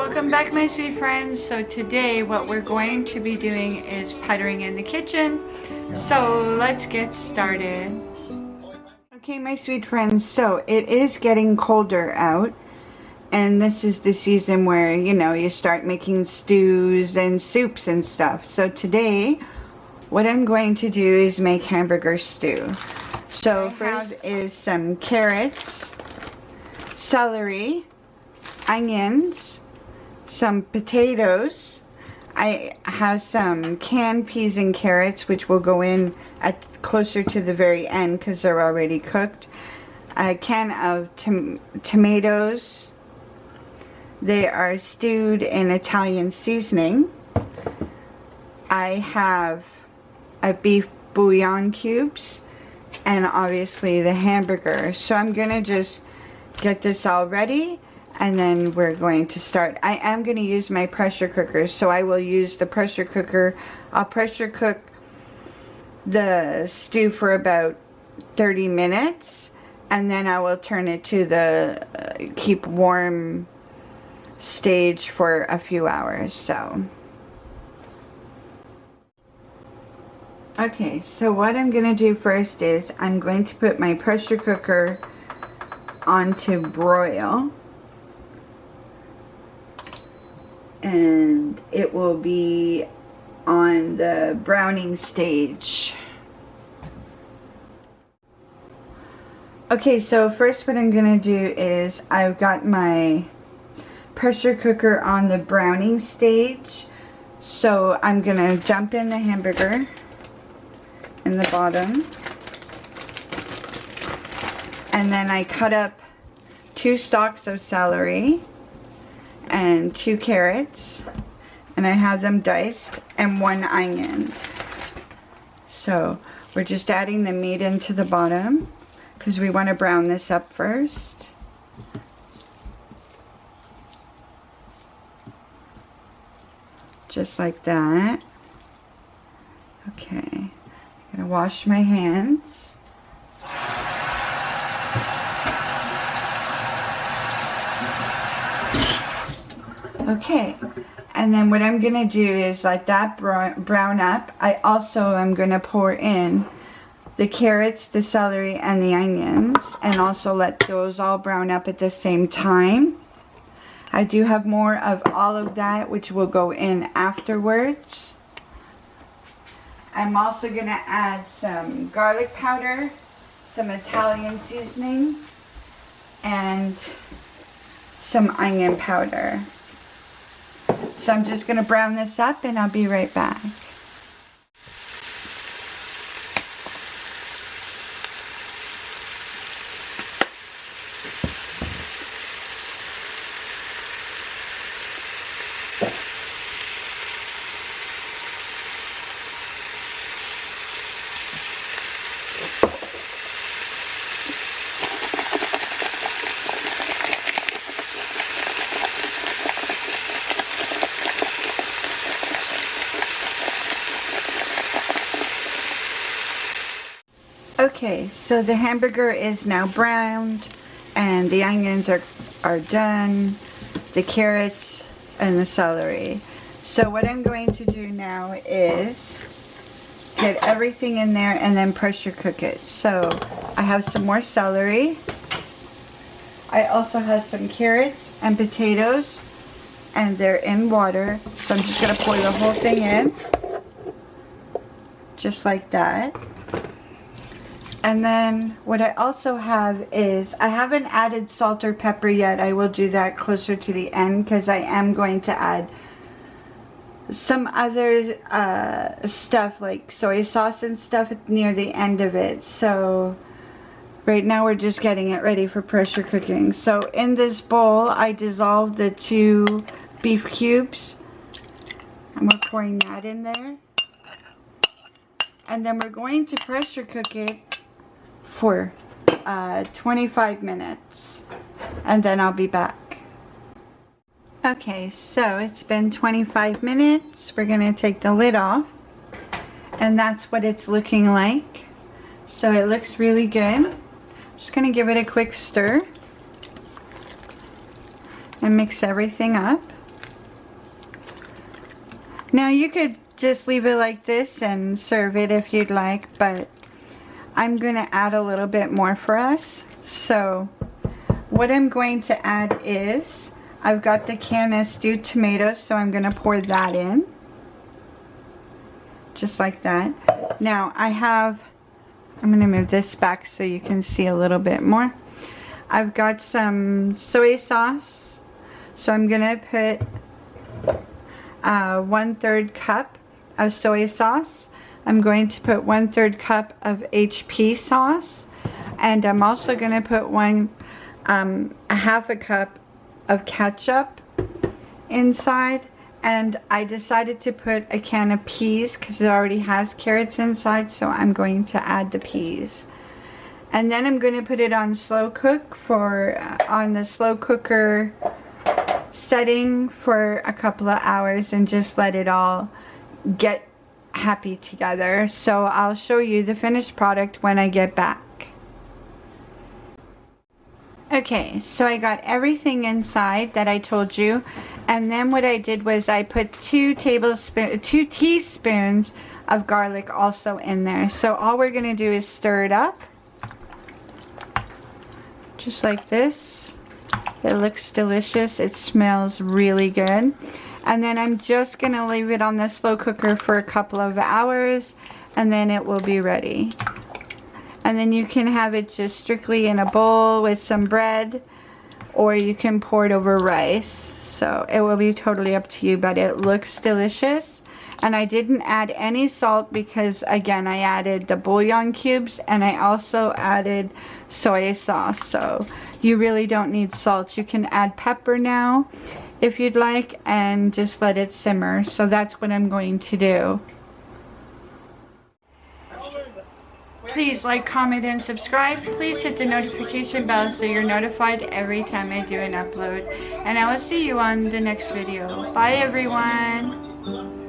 welcome back my sweet friends. So today what we're going to be doing is puttering in the kitchen. So let's get started. Okay my sweet friends, so it is getting colder out and this is the season where, you know, you start making stews and soups and stuff. So today what I'm going to do is make hamburger stew. So first is some carrots, celery, onions, some potatoes. I have some canned peas and carrots which will go in at closer to the very end because they're already cooked. A can of tomatoes. They are stewed in Italian seasoning. I have a beef bouillon cubes and obviously the hamburger. So I'm gonna just get this all ready and then we're going to start. I am going to use my pressure cooker, so I will use the pressure cooker. I'll pressure cook the stew for about 30 minutes and then I will turn it to the keep warm stage for a few hours. So okay, so what I'm going to do first is I'm going to put my pressure cooker onto broil and it will be on the browning stage. Okay, so first what I'm gonna do is I've got my pressure cooker on the browning stage, so I'm gonna dump in the hamburger in the bottom. And then I cut up 2 stalks of celery and 2 carrots, and I have them diced, and 1 onion. So we're just adding the meat into the bottom because we want to brown this up first. Just like that. Okay, I'm gonna wash my hands. Okay, and then what I'm gonna do is let that brown up. I also am gonna pour in the carrots, the celery, and the onions, and also let those all brown up at the same time. I do have more of all of that which will go in afterwards. I'm also gonna add some garlic powder, some Italian seasoning, and some onion powder. So I'm just going to brown this up and I'll be right back. Okay, so the hamburger is now browned and the onions are done, the carrots and the celery. So what I'm going to do now is get everything in there and then pressure cook it. So I have some more celery. I also have some carrots and potatoes and they're in water. So I'm just going to pour the whole thing in. Just like that. And then what I also have is, I haven't added salt or pepper yet. I will do that closer to the end because I am going to add some other stuff like soy sauce and stuff near the end of it. So right now we're just getting it ready for pressure cooking. So in this bowl I dissolved the 2 beef cubes and we're pouring that in there. And then we're going to pressure cook it for 25 minutes and then I'll be back. Okay, so it's been 25 minutes. We're gonna take the lid off and that's what it's looking like. So it looks really good. Just gonna give it a quick stir and mix everything up. Now you could just leave it like this and serve it if you'd like, but I'm going to add a little bit more for us. So what I'm going to add is, I've got the can of stewed tomatoes, so I'm going to pour that in. Just like that. Now I'm going to move this back so you can see a little bit more. I've got some soy sauce, so I'm going to put 1/3 cup of soy sauce. I'm going to put 1/3 cup of HP sauce, and I'm also going to put a half a cup of ketchup inside. And I decided to put a can of peas because it already has carrots inside, so I'm going to add the peas. And then I'm going to put it on slow cook on the slow cooker setting for a couple of hours and just let it all get happy together. So I'll show you the finished product when I get back. Okay, so I got everything inside that I told you, and then what I did was I put 2 teaspoons of garlic also in there. So all we're going to do is stir it up, just like this. It looks delicious. It smells really good. And then I'm just going to leave it on the slow cooker for a couple of hours, and then it will be ready. And then you can have it just strictly in a bowl with some bread, or you can pour it over rice. So it will be totally up to you, but it looks delicious. And I didn't add any salt because, again, I added the bouillon cubes and I also added soy sauce. So you really don't need salt. You can add pepper now if you'd like and just let it simmer. So that's what I'm going to do. Please like, comment, and subscribe. Please hit the notification bell so you're notified every time I do an upload. And I will see you on the next video. Bye everyone.